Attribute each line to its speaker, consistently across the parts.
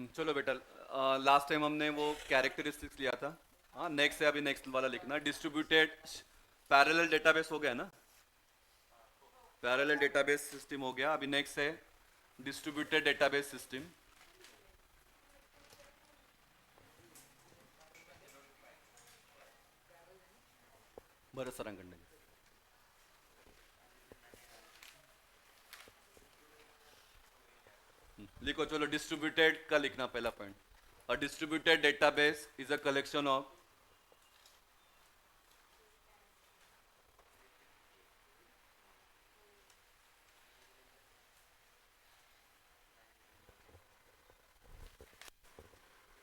Speaker 1: चलो बेटा, last time हमने वो कैरेक्टरिस्टिक्स लिया था। हाँ, नेक्स्ट है, अभी नेक्स्ट वाला लिखना। डिस्ट्रीब्यूटेड पैरेलल डेटाबेस हो गया ना? पैरेलल डेटाबेस सिस्टम हो गया। अभी नेक्स्ट है डिस्ट्रीब्यूटेड डेटाबेस सिस्टम। बरं सरांकडनं घे. लिखो, चलो डिस्ट्रीब्यूटेड का लिखना पहला point. A distributed database is a collection of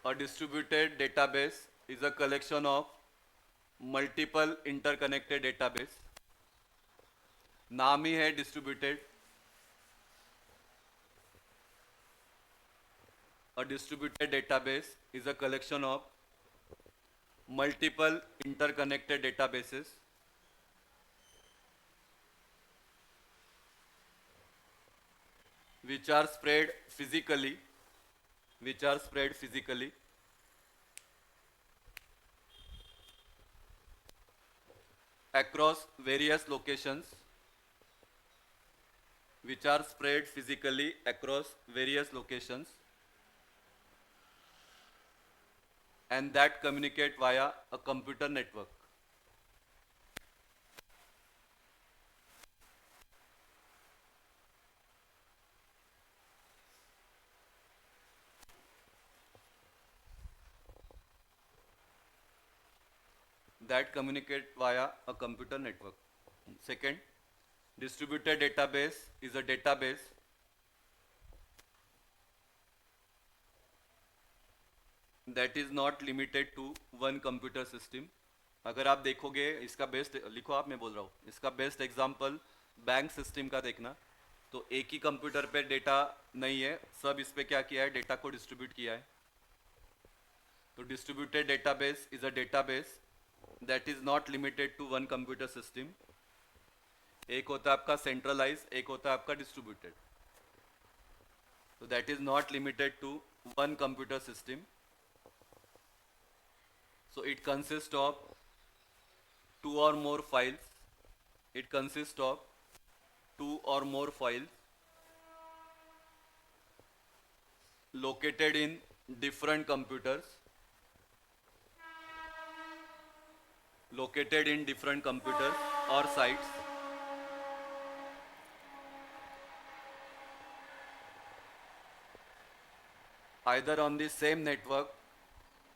Speaker 1: a distributed database is a collection of multiple interconnected database. नाम ही है distributed. A distributed database is a collection of multiple interconnected databases which are spread physically, which are spread physically across various locations, which are spread physically across various locations and that communicate via a computer network. That communicate via a computer network. Second, distributed database is a database that is not limited to one computer system. अगर आप देखोगे इसका best लिखो, आप, मैं बोल रहा हूँ, इसका बेस्ट एग्जांपल बैंक सिस्टम का देखना। तो एक ही कंप्यूटर पे डेटा नहीं है, सब इस पे क्या किया है, डेटा को डिस्ट्रीब्यूट किया है। तो distributed database is a database that is not limited to one computer system. एक होता है आपका सेंट्रलाइज, एक होता है आपका डिस्ट्रीब्यूटेड। तो that is not limited to one computer system. So it consists of two or more files. It consists of two or more files located in different computers, located in different computers or sites, either on the same network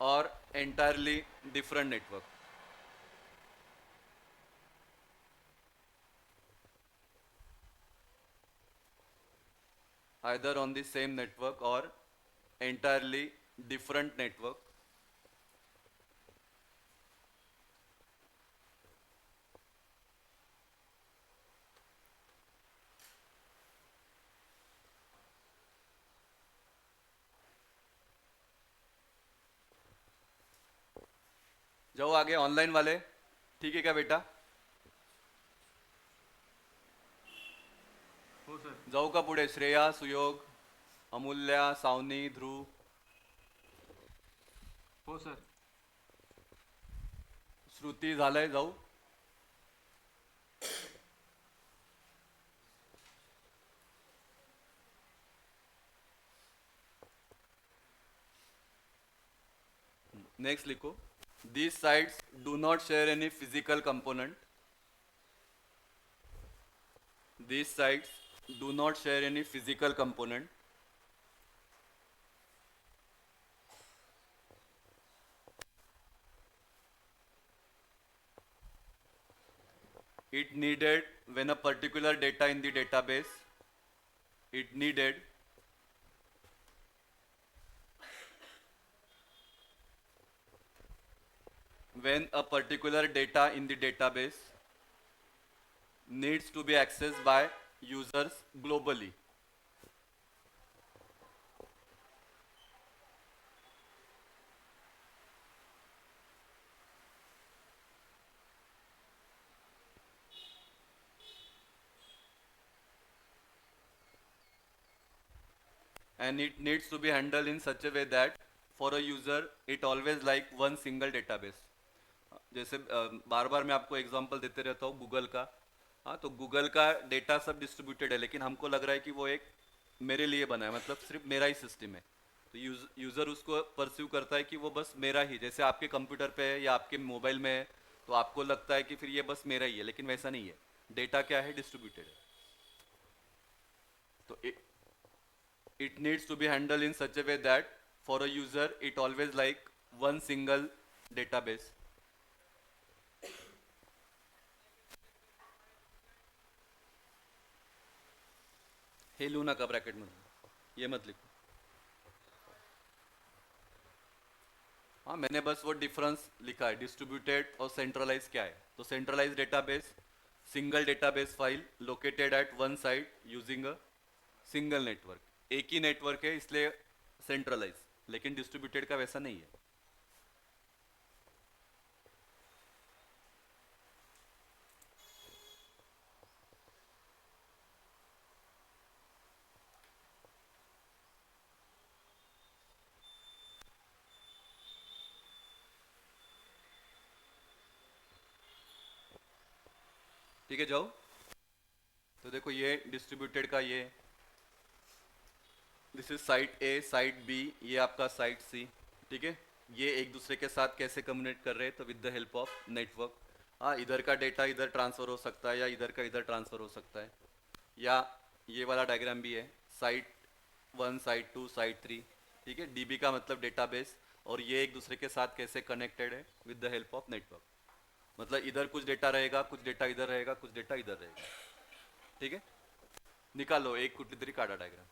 Speaker 1: or entirely different network. Either on the same network or entirely different network. जाओ आगे, online वाले ठीक है क्या बेटा?
Speaker 2: हो sir.
Speaker 1: जाऊ का पुढे? श्रेया, सुयोग, अमूल्या, सावनी, ध्रुव.
Speaker 2: हो सर.
Speaker 1: श्रुती झालंय, जाऊ? नेक्स्ट लिखो, these sites do not share any physical component. These sites do not share any physical component. It needed when a particular data in the database, it needed when a particular data in the database needs to be accessed by users globally. and it needs to be handled in such a way that for a user it always like one single database. जैसे बार बार मैं आपको example देते रहता हूँ Google का. हाँ, तो Google का डेटा सब डिस्ट्रीब्यूटेड है, लेकिन हमको लग रहा है कि वो एक मेरे लिए बना है, मतलब सिर्फ मेरा ही सिस्टम है. तो यूज़र उसको परस्यू करता है कि वो बस मेरा ही, जैसे आपके कंप्यूटर पे है या आपके मोबाइल में है, तो आपको लगता है कि फिर ये बस मेरा ही है, लेकिन वैसा नहीं है. डेटा क्या है, डिस्ट्रीब्यूटेड है. तो it needs to be handled in such a way that for a user it always like one single database. हे लू नका ब्रैकेट में, ये मत लिखो. हाँ, मैंने बस वो डिफरेंस लिखा है, डिस्ट्रीब्यूटेड और सेंट्रलाइज क्या है. तो centralise database, single database file located at one side using a single network. एक ही नेटवर्क है इसलिए सेंट्रलाइज, लेकिन डिस्ट्रीब्यूटेड का वैसा नहीं है. ठीक है, जाओ. तो देखो ये डिस्ट्रीब्यूटेड का ये, this is site A, site B, ये आपका साइट सी. ठीक है, ये एक दूसरे के साथ कैसे कम्युनिकेट कर रहे हैं, तो with the help of network. हाँ, इधर का डेटा इधर ट्रांसफर हो सकता है या इधर का इधर ट्रांसफर हो सकता है, या ये वाला डायग्राम भी है, site one, site two, site three. ठीक है, डीबी का मतलब डेटाबेस, और ये एक दूसरे के साथ कैसे कनेक्टेड है with the help of network. मतलब इधर कुछ डेटा रहेगा, कुछ डेटा इधर रहेगा, कुछ डेटा इधर रहेगा. ठीक है, निकालो एक कुठली काढा डायग्राम.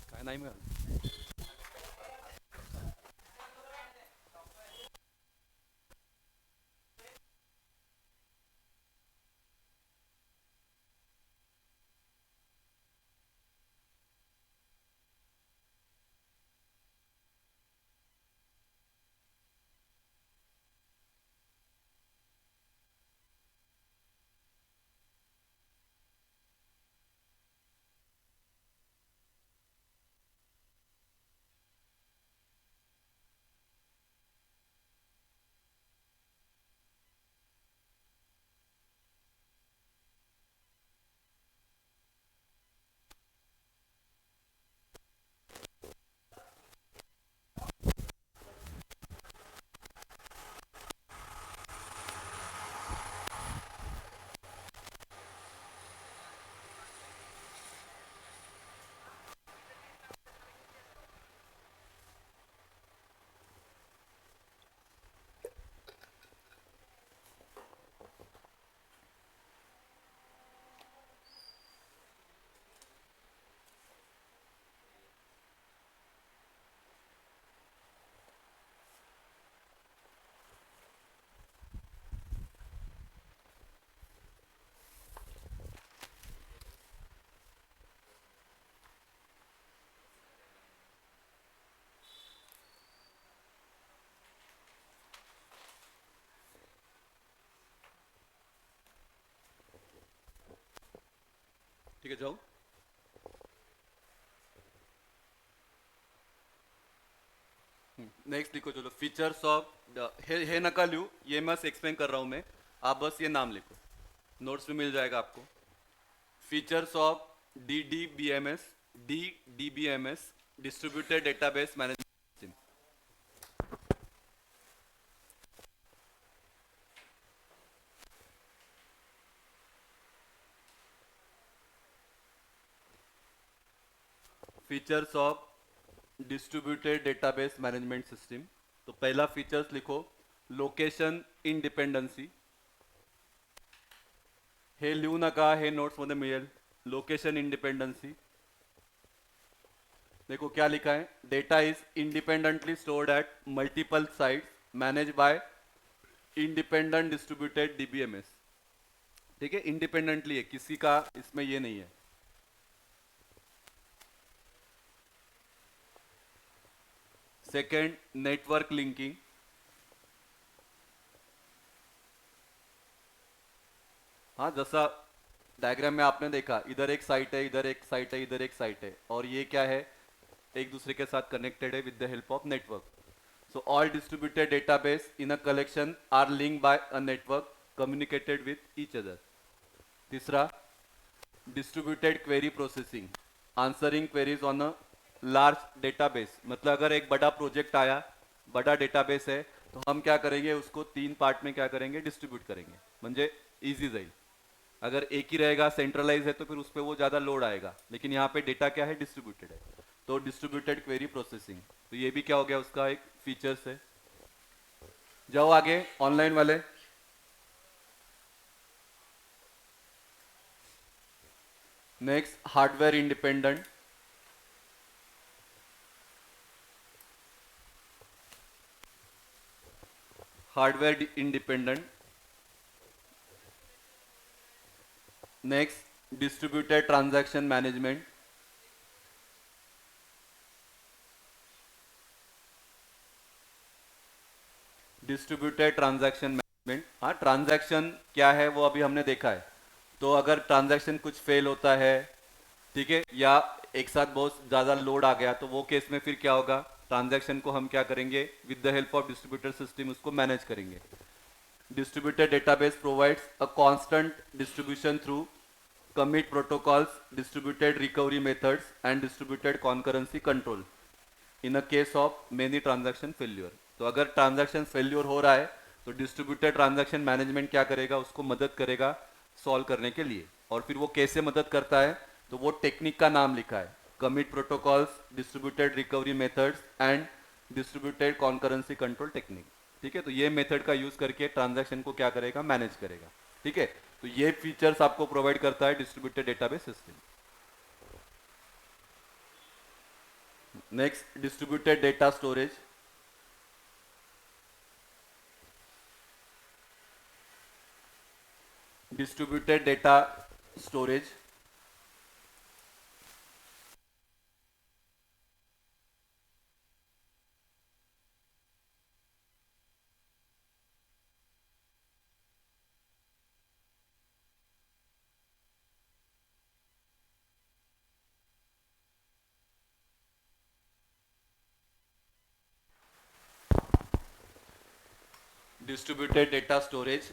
Speaker 1: काय नाही मिळालं. ठीक है, जाओ. नेक्स्ट लिखो, चलो. फीचर्स ऑफ, हे नका लिखू, ये मैं एक्सप्लेन कर रहा हूँ मैं, आप बस ये नाम लिखो, नोट्स में मिल जाएगा आपको. Features of D D B M S, D D B M S, distributed database management system. Features of distributed database management system. तो पहला फीचर्स लिखो, लोकेशन इंडिपेंडेंसी. हे लिहू नका, हे नोट्समध्ये मिळेल. लोकेशन इंडिपेंडन्सी. देखो क्या लिखा है, data is independently stored at multiple sites manage by independent distributed DBMS. ठीक है, इंडिपेंडेंटली है, किसी का इसमें ये नहीं है. Second, network linking. हाँ, जैसा डायग्राम में आपने देखा, इधर एक साइट है, इधर एक साइट है, इधर एक साइट है, और ये क्या है, एक दूसरे के साथ कनेक्टेड है with the help of network. So all distributed database in a collection are link by a network communicated with each other. तीसरा, distributed query processing, answering queries on a large database. मतलब अगर एक बड़ा project आया, बड़ा database है, तो हम क्या करेंगे, उसको 3 पार्ट में क्या करेंगे, डिस्ट्रीब्यूट करेंगे. म्हणजे इजी जाईल. अगर एक ही रहेगा, सेंट्रलाइज है, तो फिर उस पर वो ज़्यादा लोड आएगा. लेकिन यहाँ पे डेटा क्या है, डिस्ट्रीब्यूटेड है. तो डिस्ट्रीब्यूटेड क्वेरी प्रोसेसिंग, तो ये भी क्या हो गया, उसका एक फीचर्स है. जाओ आगे, ऑनलाइन वाले. Next, hardware independent. Hardware independent. Next, distributed transaction management. Distributed transaction management. हाँ, ट्रांजैक्शन क्या है वो अभी हमने देखा है. तो अगर ट्रांजैक्शन कुछ फेल होता है, ठीक है, या एक साथ बहुत ज़्यादा लोड आ गया, तो वो केस में फिर क्या होगा, ट्रांजैक्शन को हम क्या करेंगे, with the help of distributor system उसको मैनेज करेंगे. Distributed database provides a constant distribution through commit protocols, distributed recovery methods, and distributed concurrency control in a case of many transaction failure. तो अगर transaction failure हो रहा है, तो distributed transaction management क्या करेगा, उसको मदद करेगा सॉल्व करने के लिए. और फिर वो कैसे मदद करता है, तो वो टेक्निक का नाम लिखा है, commit protocols, distributed recovery methods and distributed concurrency control technique. ठीक है, तो ये मेथड का यूज करके ट्रांजैक्शन को क्या करेगा, मैनेज करेगा. ठीक है, तो ये फीचर्स आपको प्रोवाइड करता है distributed database system. Next, distributed data storage. Distributed data storage. Distributed data storage.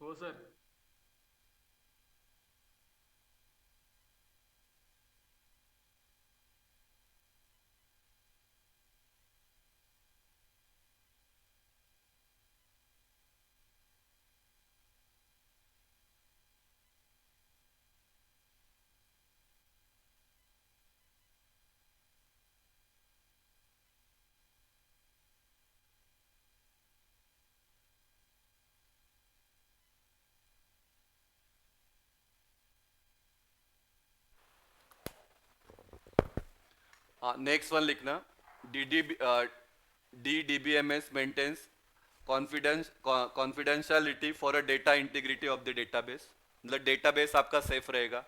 Speaker 2: हो सर।
Speaker 1: हाँ, नेक्स्ट वन लिखना। D D DDBMS maintains confidentiality for a data integrity of the database, मतलब डेटाबेस आपका safe रहेगा।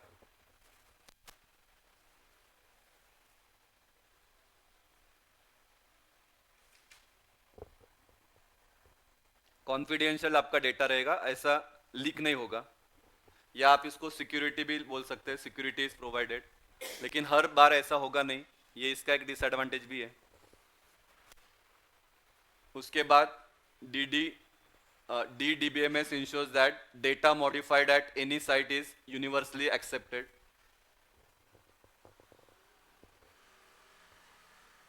Speaker 1: Confidential आपका data रहेगा, ऐसा leak नहीं होगा। या आप इसको सिक्योरिटी भी बोल सकते हैं, सिक्योरिटी इज प्रोवाइडेड, लेकिन हर बार ऐसा होगा नहीं, ये इसका एक डिसएडवांटेज भी है। उसके बाद D D DDBMS ensures that data modified at any site is universally accepted.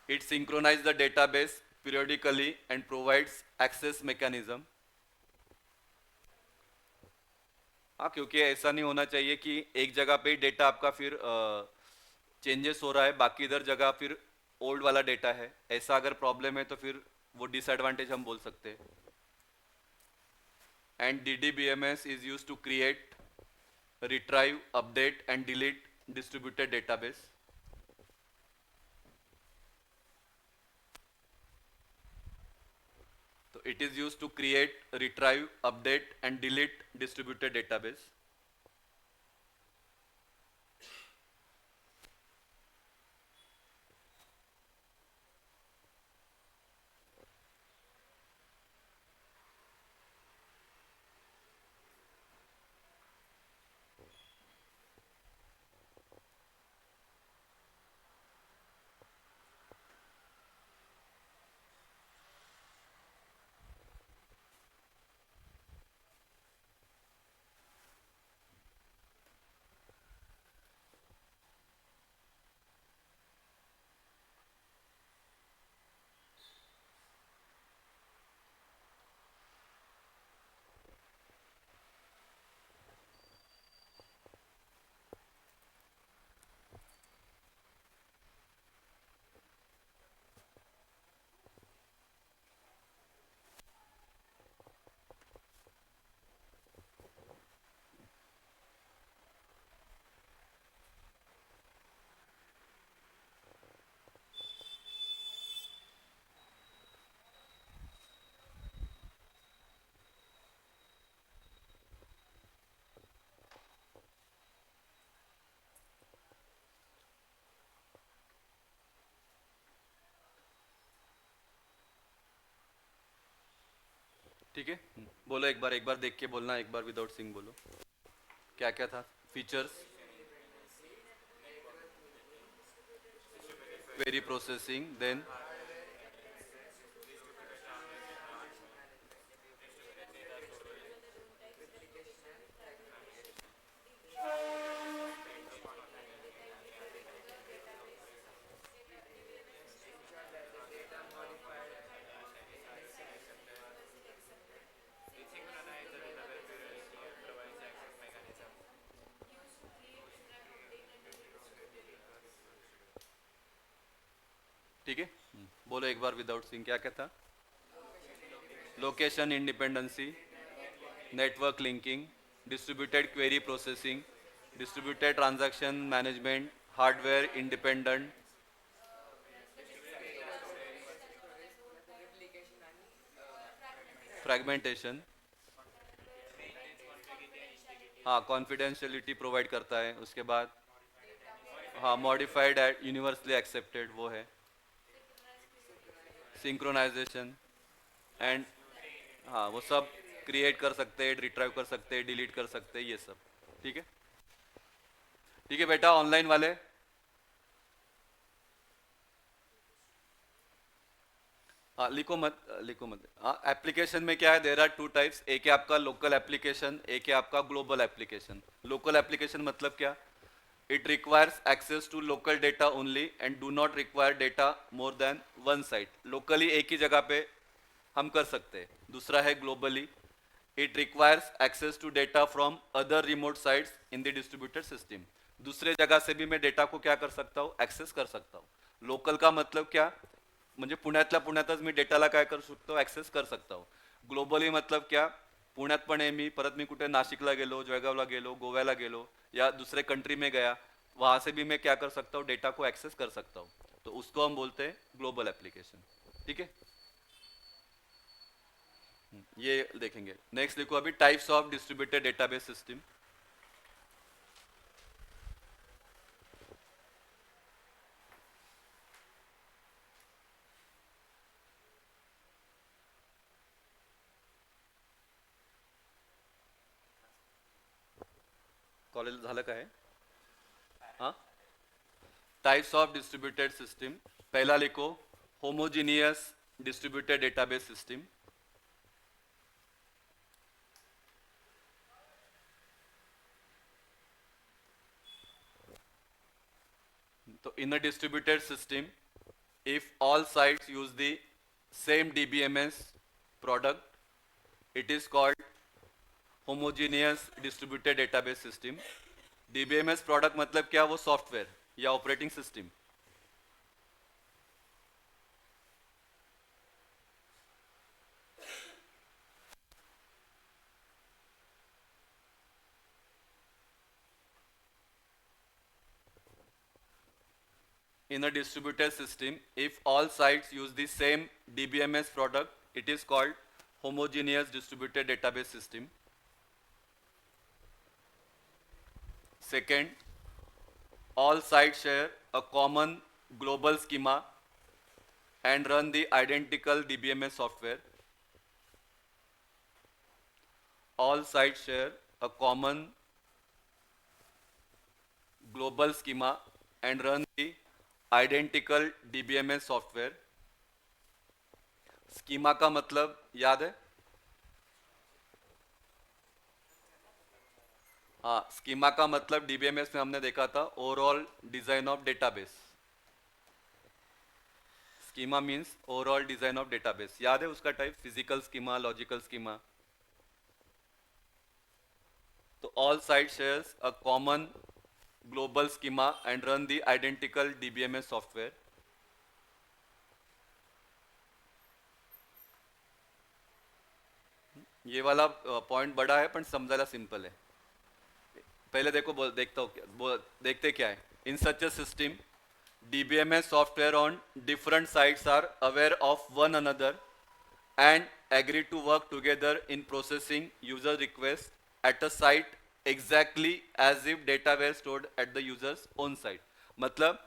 Speaker 1: It synchronizes the database periodically and provides access mechanism. हाँ, क्योंकि ऐसा नहीं होना चाहिए कि एक जगह पे डेटा आपका फिर चेंजेस हो रहा है, बाकी इधर जगह फिर ओल्ड वाला डेटा है। ऐसा अगर प्रॉब्लम है तो फिर वो डिसएडवांटेज हम बोल सकते हैं। And DDBMS is used to create, retrieve, update and delete distributed database. So it is used to create, retrieve, update and delete distributed database. ठीक है, बोलो एक बार देख के बोलना, एक बार विदाउट सिंग बोलो। क्या क्या था फीचर्स? क्वेरी प्रोसेसिंग, देन ठीक है, बोलो एक बार विदाउट सिंग क्या क्या था? Location independency, network linking, distributed query processing, distributed transaction management, hardware independent, fragmentation. हाँ, कॉन्फिडेंशियलिटी प्रोवाइड करता है। उसके बाद हाँ, मॉडिफाइड एट यूनिवर्सली एक्सेप्टेड वो है। सिंक्रोनाइजेशन एंड हाँ, वो सब क्रिएट कर सकते हैं, रिट्राइव कर सकते हैं, डिलीट कर सकते हैं, ये सब। ठीक है, ठीक है बेटा, ऑनलाइन वाले हाँ लिखो मत। हाँ एप्लीकेशन में क्या है, देर आर टू टाइप्स, एक है आपका लोकल एप्लीकेशन, एक है आपका ग्लोबल एप्लीकेशन। लोकल एप्लीकेशन मतलब क्या, it requires access to local data only and do not require data more than one site. Locally एक ही जगह पे हम कर सकते हैं। दूसरा है globally, it requires access to data from other remote sites in the distributed system. दूसरे जगह से भी मैं डेटा को क्या कर सकता हूँ, एक्सेस कर सकता हूँ। लोकल का मतलब क्या, म्हणजे पुण्यातल्या पुण्यातच मी डेटाला काय करू शकतो, ऍक्सेस कर सकता हूँ। ग्लोबली मतलब क्या, पुण्यात पण आहे मी, परत मी कुठे नाशिकला गेलो, जळगावला गेलो, गोव्याला गेलो या दूसरे कंट्री में गया, वहां से भी मैं क्या कर सकता हूँ, डेटा को एक्सेस कर सकता हूँ। तो उसको हम बोलते हैं ग्लोबल एप्लीकेशन। ठीक है, ये देखेंगे। नेक्स्ट देखो अभी types of distributed database system. College झालं काय, हाँ टाइप्स ऑफ डिस्ट्रीब्यूटेड सिस्टम। पहला लिखो होमोजीनियस डिस्ट्रीब्यूटेड डेटाबेस सिस्टम। तो in a distributed system, if all sites use the same DBMS product, it is called homogeneous distributed database system। DBMS product मतलब क्या, वो software या operating system. In a distributed system, if all sites use the same DBMS product, it is called homogeneous distributed database system। Second, all sites share a common global schema and run the identical DBMS software। All sites share a common global schema and run the identical DBMS software। Schema का मतलब याद है, हाँ schema का मतलब DBMS में हमने देखा था overall design of database. Schema means overall design of database, याद है उसका type, physical schema, logical schema. तो all site shares a common global schema and run the identical DBMS software. ये वाला पॉइंट बड़ा है पण समझायला सिंपल है। पहले देखो देखता हूँ देखते क्या है। In such a system DBMS software on different sites are aware of one another and agree to work together in processing user requests at a site exactly as if data were stored at the user's own site। मतलब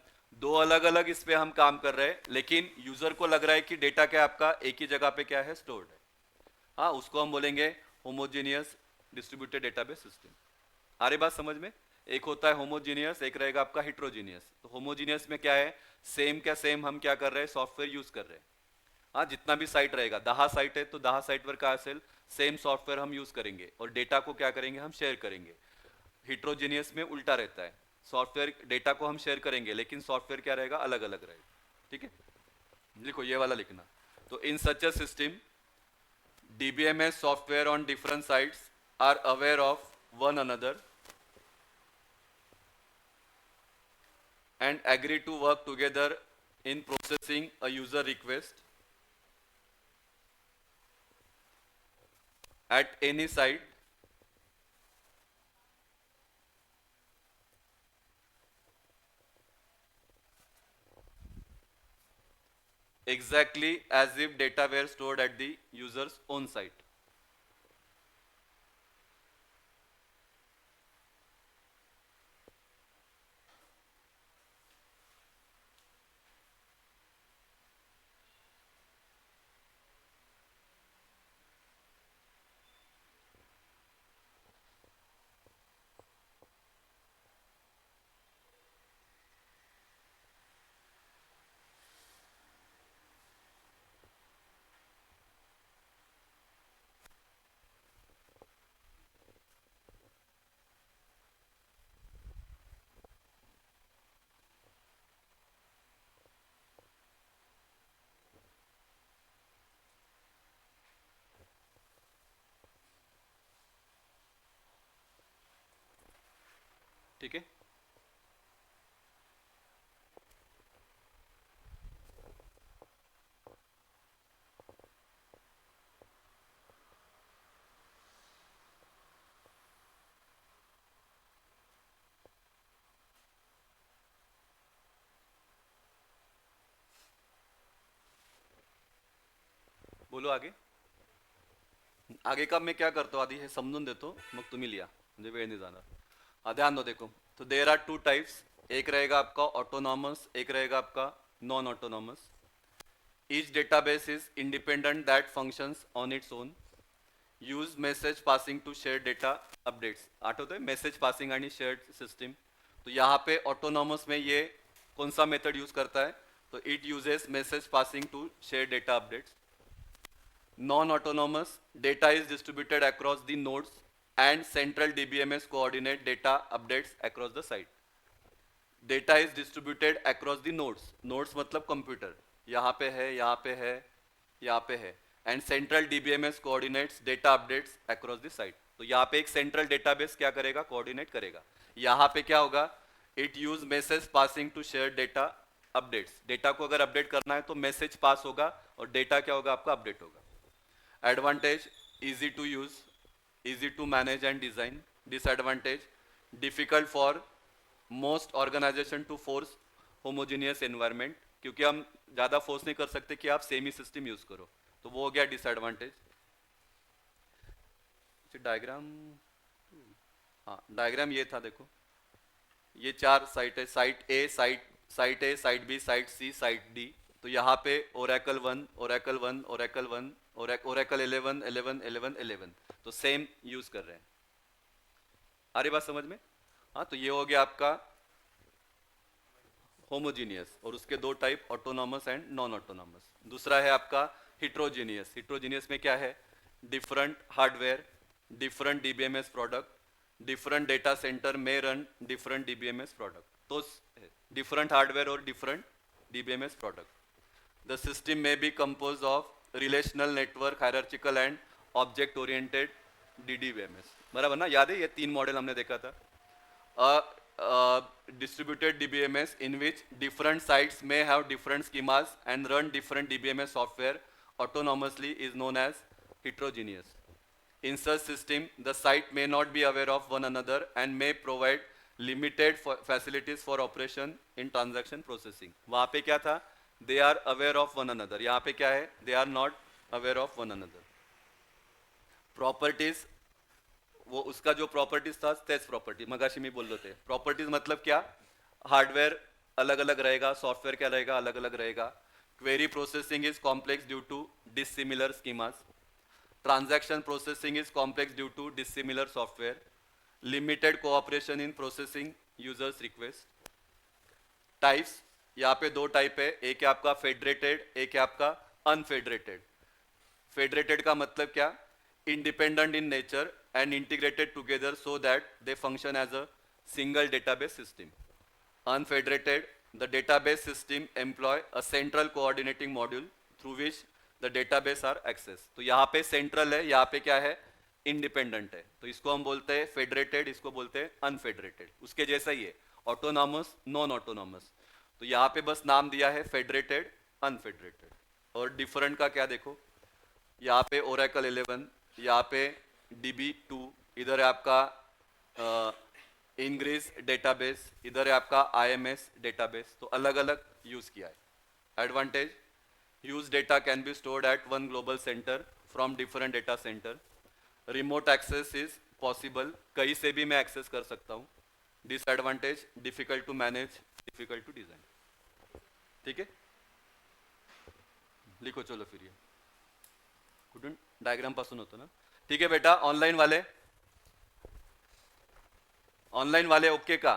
Speaker 1: दो अलग अलग इस पे हम काम कर रहे हैं, लेकिन यूजर को लग रहा है कि डेटा क्या आपका एक ही जगह पे क्या है, स्टोर्ड है। हाँ उसको हम बोलेंगे होमोजीनियस डिस्ट्रीब्यूटेड डेटाबेस सिस्टम। आ रही बात समझ में। एक होता है होमोजीनियस, एक रहेगा आपका हिट्रोजीनियस। तो होमोजीनियस में क्या है, सेम क्या सेम हम क्या कर रहे हैं, सॉफ्टवेयर यूज कर रहे हैं। हाँ जितना भी साइट रहेगा, 10 साइट है तो 10 साइटवर काय असेल, सेम सॉफ्टवेयर हम यूज करेंगे और डेटा को क्या करेंगे, हम शेयर करेंगे। हिट्रोजीनियस में उल्टा रहता है, सॉफ्टवेयर डेटा को हम शेयर करेंगे लेकिन सॉफ्टवेयर क्या रहेगा, अलग अलग रहेगा। ठीक है, लिखो ये वाला लिखना। तो in such a system DBMS software on different sites are aware of one another and agree to work together in processing a user request at any site exactly as if data were stored at the user's own site। ठीक है। बोलो आगे। आगे का मैं क्या करतो आधी हे समजून देतो, मग तुम्ही लिहा, म्हणजे वेळ नाही जाणार. ध्यान दो, देखो तो देर आर टू टाइप्स, एक रहेगा आपका ऑटोनॉमस, एक रहेगा आपका non autonomous. Each database is independent that functions on its own. Use message passing to share data updates. आठवतंय मेसेज पासिंग आणि शेयर्ड सिस्टम. तो यहाँ पे ऑटोनॉमस में ये कौन सा मेथड यूज करता है, तो it uses message passing to share data updates. Non-autonomous data is distributed across the nodes and central DBMS coordinate data updates across the site. Data is distributed across the nodes. Nodes मतलब computer, यहाँ पे है, यहाँ पे है, यहाँ पे है. And central DBMS coordinates data updates across the site. तो यहाँ पे एक central database क्या करेगा, coordinate करेगा. यहाँ पे क्या होगा, it use message passing to share data updates. Data को अगर अपडेट करना है तो मैसेज पास होगा और डेटा क्या होगा आपका अपडेट होगा. Advantage, easy to use, easy to manage and design. Disadvantage, difficult for most organization to force homogeneous environment, क्योंकि हम ज़्यादा फोर्स नहीं कर सकते कि आप सेम ही सिस्टम यूज करो, तो वो हो गया डिसएडवांटेज. डायग्राम, हाँ डायग्राम ये था, देखो ये 4 साइट है, site A, site A, site B, site C, site D. तो यहाँ पे ओरेकल 1, ओरेकल 1, ओरेकल 1, ओरेकल 11, 11, 11, 11, तो सेम यूज कर रहे हैं. आ रही बात समझ में? हाँ, तो ये हो गया आपका होमोजीनियस, और उसके दो type, autonomous and non autonomous. दूसरा है आपका हिट्रोजीनियस. हिट्रोजीनियस में क्या है, different hardware, different DBMS product, different data centre में रन डिफरेंट डीबीएमएस प्रोडक्ट. तो डिफरेंट हार्डवेयर और different DBMS product. The system may be composed of relational network, hierarchical and object oriented DDBMS. बराबर ना, याद है ये 3 मॉडल हमने देखा था. Distributed DBMS in which different sites may have different schemas and run different DBMS software autonomously is known as heterogeneous. In such system, the site may not be aware of one another and may provide limited facilities for operation in transaction processing. वहाँ पे क्या था, they are aware of one another. यहाँ पे क्या है, they are not aware of one another. Properties, वो उसका जो प्रॉपर्टीज था तेज प्रॉपर्टी, मगाशी में बोल रहे थे. प्रॉपर्टीज मतलब क्या, हार्डवेयर अलग अलग रहेगा, सॉफ्टवेयर क्या रहेगा, अलग अलग रहेगा. Query processing is complex due to dissimilar schemas. Transaction processing is complex due to dissimilar software. Limited cooperation in processing users request. Types, यहाँ पे 2 टाइप है, एक है आपका फेडरेटेड, एक है आपका अनफेडरेटेड. फेडरेटेड का मतलब क्या, independent in nature and integrated together so that they function as a single database system. Unfederated, the database system employ a central coordinating module through which the database are accessed. तो यहाँ पे central है, यहाँ पे क्या है, independent है, तो इसको हम बोलते हैं federated, इसको बोलते हैं unfederated. उसके जैसा ही है autonomous, non autonomous. तो यहाँ पे बस नाम दिया है federated, unfederated. और different का क्या देखो, यहाँ पे Oracle 11, यहाँ पे DB2, इधर है आपका इंग्रेस डेटाबेस, इधर है आपका IMS डेटाबेस. तो अलग अलग यूज किया है. Advantage, use data can be stored at one global centre from different data centre. Remote access is possible, कहीं से भी मैं एक्सेस कर सकता हूँ. Disadvantage, difficult to manage, difficult to design. ठीक है, लिखो चलो फिर. ये कुठून डायग्राम पासून होतो ना. ठीक है बेटा, ऑनलाइन वाले ओके का.